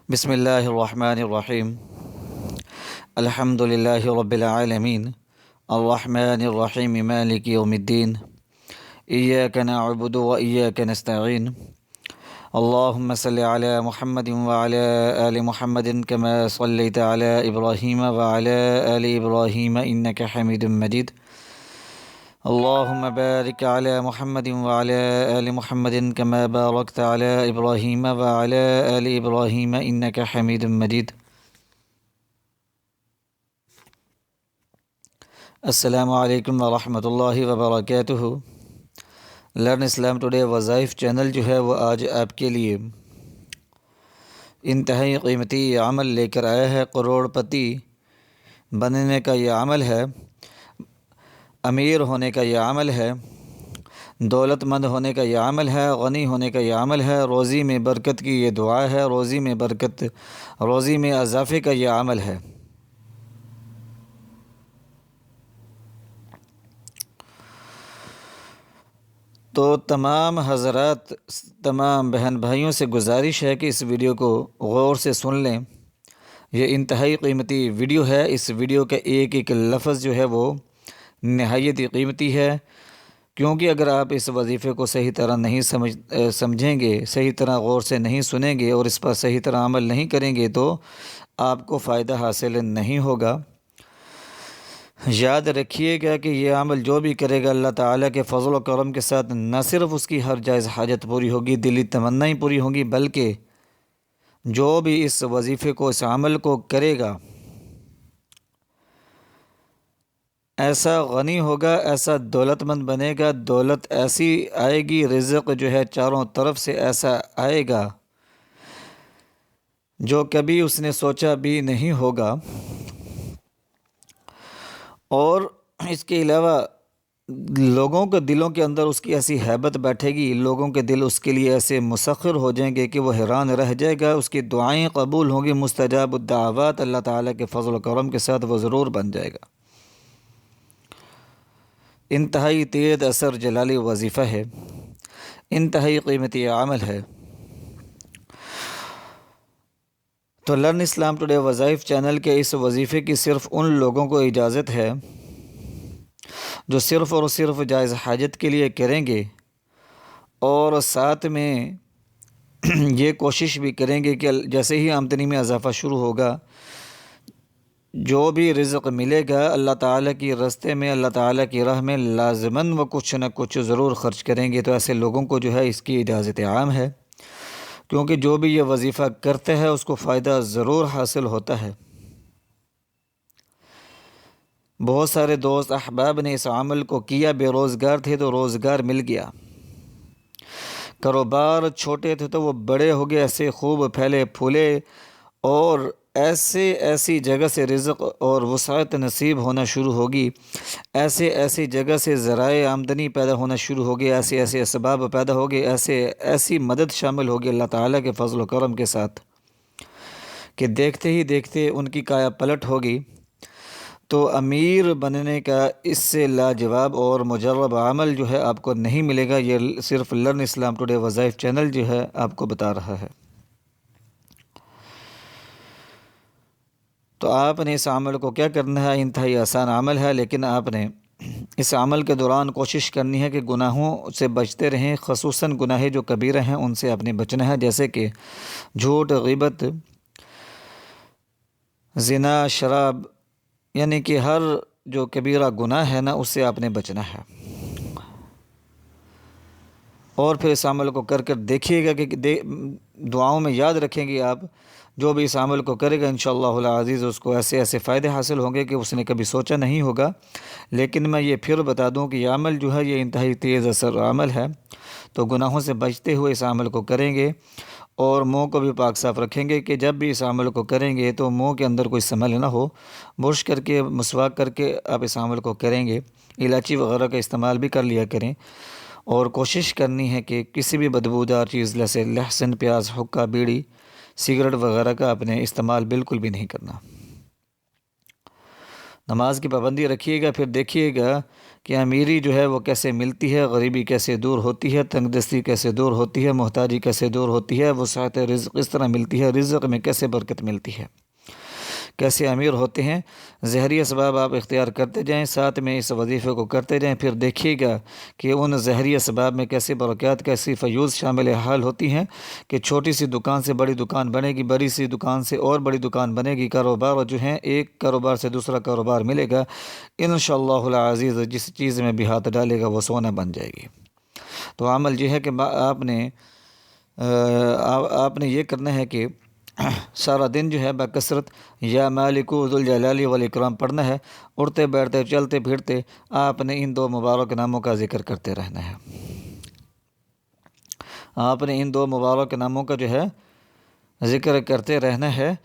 بسم اللہ الرحمن الرحیم الحمد للہ رب العالمین الرحمن الرحیم مالک یوم الدین ایاک نعبد و ایاک نستعین اللہم صلی علی محمد وعلی آل محمد کما صلیت علی ابراہیم وعلی آل ابراہیم انک حمید مجید اللہم بارک علی محمد وعلی آل محمد کما بارکت علی ابراہیم وعلی آل ابراہیم انک حمید مجید۔ السلام علیکم ورحمۃ اللہ وبرکاتہ۔ لرن اسلام ٹوڈے وظائف چینل جو ہے وہ آج آپ کے لیے انتہائی قیمتی عمل لے کر آیا ہے۔ کروڑ پتی بننے کا یہ عمل ہے، امیر ہونے کا یہ عمل ہے، دولت مند ہونے کا یہ عمل ہے، غنی ہونے کا یہ عمل ہے، روزی میں برکت کی یہ دعا ہے، روزی میں اضافے کا یہ عمل ہے۔ تو تمام حضرات، تمام بہن بھائیوں سے گزارش ہے کہ اس ویڈیو کو غور سے سن لیں۔ یہ انتہائی قیمتی ویڈیو ہے۔ اس ویڈیو کا ایک ایک لفظ جو ہے وہ نہایت ہی قیمتی ہے، کیونکہ اگر آپ اس وظیفے کو صحیح طرح نہیں سمجھیں گے، صحیح طرح غور سے نہیں سنیں گے اور اس پر صحیح طرح عمل نہیں کریں گے تو آپ کو فائدہ حاصل نہیں ہوگا۔ یاد رکھیے گا کہ یہ عمل جو بھی کرے گا اللہ تعالیٰ کے فضل و کرم کے ساتھ نہ صرف اس کی ہر جائز حاجت پوری ہوگی، دلی تمنائیں پوری ہوگی، بلکہ جو بھی اس وظیفے کو، اس عمل کو کرے گا، ایسا غنی ہوگا، ایسا دولت مند بنے گا، دولت ایسی آئے گی، رزق جو ہے چاروں طرف سے ایسا آئے گا جو کبھی اس نے سوچا بھی نہیں ہوگا۔ اور اس کے علاوہ لوگوں کے دلوں کے اندر اس کی ایسی ہیبت بیٹھے گی، لوگوں کے دل اس کے لیے ایسے مسخر ہو جائیں گے کہ وہ حیران رہ جائے گا، اس کی دعائیں قبول ہوں گی، مستجاب الدعوات اللہ تعالیٰ کے فضل و کرم کے ساتھ وہ ضرور بن جائے گا۔ انتہائی تیز اثر جلالی وظیفہ ہے، انتہائی قیمتی عمل ہے۔ تو لرن اسلام ٹوڈے وظائف چینل کے اس وظیفے کی صرف ان لوگوں کو اجازت ہے جو صرف اور صرف جائز حاجت کے لیے کریں گے، اور ساتھ میں یہ کوشش بھی کریں گے کہ جیسے ہی آمدنی میں اضافہ شروع ہوگا، جو بھی رزق ملے گا اللہ تعالیٰ کی راستے میں، اللہ تعالیٰ کی راہ میں لازماً وہ کچھ نہ کچھ ضرور خرچ کریں گے۔ تو ایسے لوگوں کو جو ہے اس کی اجازت عام ہے، کیونکہ جو بھی یہ وظیفہ کرتے ہیں اس کو فائدہ ضرور حاصل ہوتا ہے۔ بہت سارے دوست احباب نے اس عمل کو کیا، بے روزگار تھے تو روزگار مل گیا، کاروبار چھوٹے تھے تو وہ بڑے ہو گئے، ایسے خوب پھیلے پھولے، اور ایسی جگہ سے رزق اور وسعت نصیب ہونا شروع ہوگی، ایسی جگہ سے ذرائع آمدنی پیدا ہونا شروع ہوگی، ایسے اسباب پیدا ہوگی، ایسی مدد شامل ہوگی اللہ تعالیٰ کے فضل و کرم کے ساتھ کہ دیکھتے ہی دیکھتے ان کی کایا پلٹ ہوگی۔ تو امیر بننے کا اس سے لاجواب اور مجرب عمل جو ہے آپ کو نہیں ملے گا۔ یہ صرف لرن اسلام ٹوڈے وظائف چینل جو ہے آپ کو بتا رہا ہے۔ تو آپ نے اس عمل کو کیا کرنا ہے؟ انتہائی آسان عمل ہے، لیکن آپ نے اس عمل کے دوران کوشش کرنی ہے کہ گناہوں سے بچتے رہیں، خصوصاً گناہ جو کبیرہ ہیں ان سے آپ نے بچنا ہے، جیسے کہ جھوٹ، غیبت، زنا، شراب، یعنی کہ ہر جو کبیرہ گناہ ہے نا اس سے آپ نے بچنا ہے۔ اور پھر اس عمل کو کر دیکھیے گا کہ دعاؤں میں یاد رکھیں گے آپ، جو بھی اس عمل کو کرے گا انشاءاللہ العزیز اس کو ایسے فائدے حاصل ہوں گے کہ اس نے کبھی سوچا نہیں ہوگا۔ لیکن میں یہ پھر بتا دوں کہ یہ عمل جو ہے یہ انتہائی تیز اثر عمل ہے، تو گناہوں سے بچتے ہوئے اس عمل کو کریں گے، اور منہ کو بھی پاک صاف رکھیں گے کہ جب بھی اس عمل کو کریں گے تو منہ کے اندر کوئی سمل نہ ہو، برش کر کے، مسواک کر کے آپ اس عمل کو کریں گے۔ الائچی وغیرہ کا استعمال بھی کر لیا کریں، اور کوشش کرنی ہے کہ کسی بھی بدبودار چیز جیسے لہسن، پیاز، حقہ، بیڑی، سگریٹ وغیرہ کا آپ نے استعمال بالکل بھی نہیں کرنا۔ نماز کی پابندی رکھیے گا، پھر دیکھیے گا کہ امیری جو ہے وہ کیسے ملتی ہے، غریبی کیسے دور ہوتی ہے، تنگ دستی کیسے دور ہوتی ہے، محتاجی کیسے دور ہوتی ہے، وسعت رزق اس طرح ملتی ہے، رزق میں کیسے برکت ملتی ہے، کیسے امیر ہوتے ہیں۔ ظاہری اسباب آپ اختیار کرتے جائیں، ساتھ میں اس وظیفے کو کرتے جائیں، پھر دیکھیے گا کہ ان ظاہری اسباب میں کیسی برکات، کیسی فیوز شامل حال ہوتی ہیں کہ چھوٹی سی دکان سے بڑی دکان بنے گی، بڑی سی دکان سے اور بڑی دکان بنے گی، کاروبار جو ہیں ایک کاروبار سے دوسرا کاروبار ملے گا، انشاءاللہ العزیز جس چیز میں بھی ہاتھ ڈالے گا وہ سونا بن جائے گی۔ تو عمل یہ ہے کہ آپ نے یہ کرنا ہے کہ سارا دن جو ہے بکثرت یا مالک ذو الجلال والاکرام پڑھنا ہے، اٹھتے بیٹھتے چلتے پھرتے آپ نے ان دو مبارک ناموں کا ذکر کرتے رہنا ہے۔ آپ نے ان دو مبارک ناموں کا جو ہے ذکر کرتے رہنا ہے،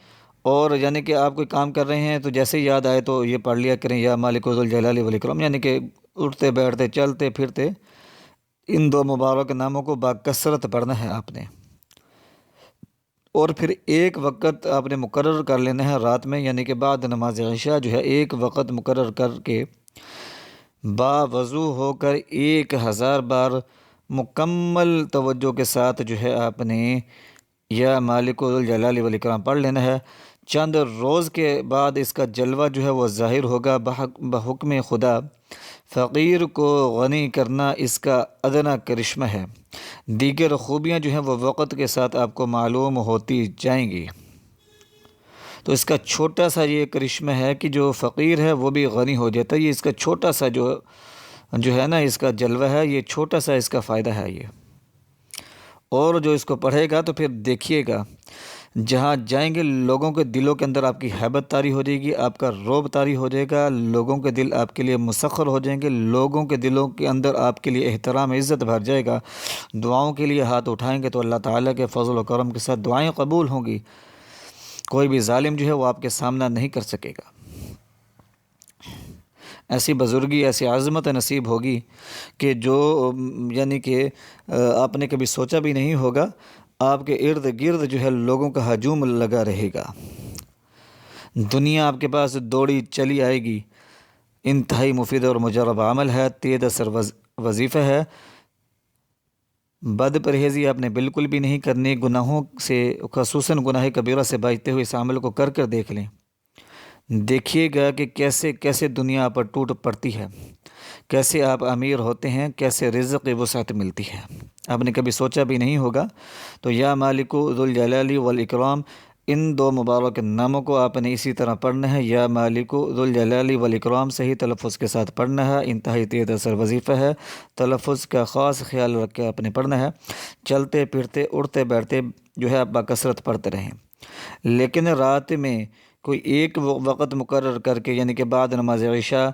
اور یعنی کہ آپ کوئی کام کر رہے ہیں تو جیسے ہی یاد آئے تو یہ پڑھ لیا کریں، یا مالک ذو الجلال والاکرام، یعنی کہ اٹھتے بیٹھتے چلتے پھرتے ان دو مبارک ناموں کو بکثرت پڑھنا ہے آپ نے۔ اور پھر ایک وقت آپ نے مقرر کر لینا ہے رات میں، یعنی کہ بعد نماز عشاء جو ہے ایک وقت مقرر کر کے باوضو ہو کر 1000 بار مکمل توجہ کے ساتھ جو ہے آپ نے یا مالک ذو الجلال والاکرام پڑھ لینا ہے۔ چند روز کے بعد اس کا جلوہ جو ہے وہ ظاہر ہوگا بحکم خدا۔ فقیر کو غنی کرنا اس کا ادنا کرشمہ ہے، دیگر خوبیاں جو ہیں وہ وقت کے ساتھ آپ کو معلوم ہوتی جائیں گی۔ تو اس کا چھوٹا سا یہ کرشمہ ہے کہ جو فقیر ہے وہ بھی غنی ہو جاتا ہے، یہ اس کا چھوٹا سا جو ہے نا اس کا جلوہ ہے، یہ چھوٹا سا اس کا فائدہ ہے یہ۔ اور جو اس کو پڑھے گا تو پھر دیکھیے گا جہاں جائیں گے لوگوں کے دلوں کے اندر آپ کی ہیبت طاری ہو جائے گی، آپ کا رعب طاری ہو جائے گا، لوگوں کے دل آپ کے لیے مسخر ہو جائیں گے، لوگوں کے دلوں کے اندر آپ کے لیے احترام عزت بھر جائے گا۔ دعاؤں کے لیے ہاتھ اٹھائیں گے تو اللہ تعالیٰ کے فضل و کرم کے ساتھ دعائیں قبول ہوں گی، کوئی بھی ظالم جو ہے وہ آپ کے سامنا نہیں کر سکے گا۔ ایسی بزرگی، ایسی عظمت نصیب ہوگی کہ جو یعنی کہ آپ نے کبھی سوچا بھی نہیں ہوگا۔ آپ کے ارد گرد جو ہے لوگوں کا ہجوم لگا رہے گا، دنیا آپ کے پاس دوڑی چلی آئے گی۔ انتہائی مفید اور مجرب عمل ہے، تیز اثر وظیفہ ہے، بد پرہیزی آپ نے بالکل بھی نہیں کرنی، گناہوں سے خصوصاً گناہ کبیرہ سے بچتے ہوئے اس عمل کو کر دیکھ لیں، دیکھیے گا کہ کیسے کیسے دنیا پر ٹوٹ پڑتی ہے، کیسے آپ امیر ہوتے ہیں، کیسے رزق وسعت ملتی ہے، آپ نے کبھی سوچا بھی نہیں ہوگا۔ تو یا مالک ذو الجلال والاکرام، ان دو مبارک ناموں کو آپ نے اسی طرح پڑھنا ہے، یا مالک ذو الجلال والاکرام صحیح تلفظ کے ساتھ پڑھنا ہے، انتہائی تیز اثر وظیفہ ہے، تلفظ کا خاص خیال رکھ کے آپ نے پڑھنا ہے۔ چلتے پھرتے اٹھتے بیٹھتے جو ہے آپ بکثرت پڑھتے رہیں، لیکن رات میں کوئی ایک وقت مقرر کر کے، یعنی کہ بعد نماز عشاء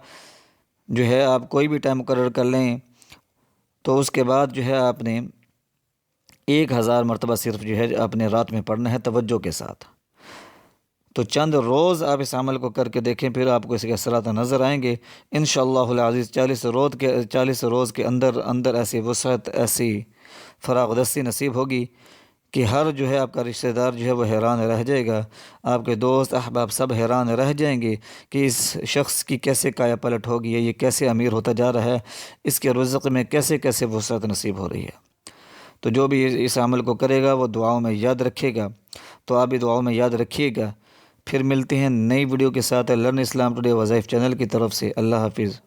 جو ہے آپ کوئی بھی ٹائم مقرر کر لیں، تو اس کے بعد جو ہے آپ نے 1000 مرتبہ صرف جو ہے آپ نے رات میں پڑھنا ہے توجہ کے ساتھ۔ تو چند روز آپ اس عمل کو کر کے دیکھیں، پھر آپ کو اس کے اثرات نظر آئیں گے انشاءاللہ العزیز۔ 40 روز کے اندر ایسی وسعت، ایسی فراغ دستی نصیب ہوگی کہ ہر جو ہے آپ کا رشتہ دار جو ہے وہ حیران رہ جائے گا، آپ کے دوست احباب سب حیران رہ جائیں گے کہ اس شخص کی کیسے کایا پلٹ ہوگی ہے، یہ کیسے امیر ہوتا جا رہا ہے، اس کے رزق میں کیسے کیسے وسعت نصیب ہو رہی ہے۔ تو جو بھی اس عمل کو کرے گا وہ دعاؤں میں یاد رکھے گا، تو آپ بھی دعاؤں میں یاد رکھیے گا۔ پھر ملتے ہیں نئی ویڈیو کے ساتھ لرن اسلام ٹوڈے وظائف چینل کی طرف سے۔ اللہ حافظ۔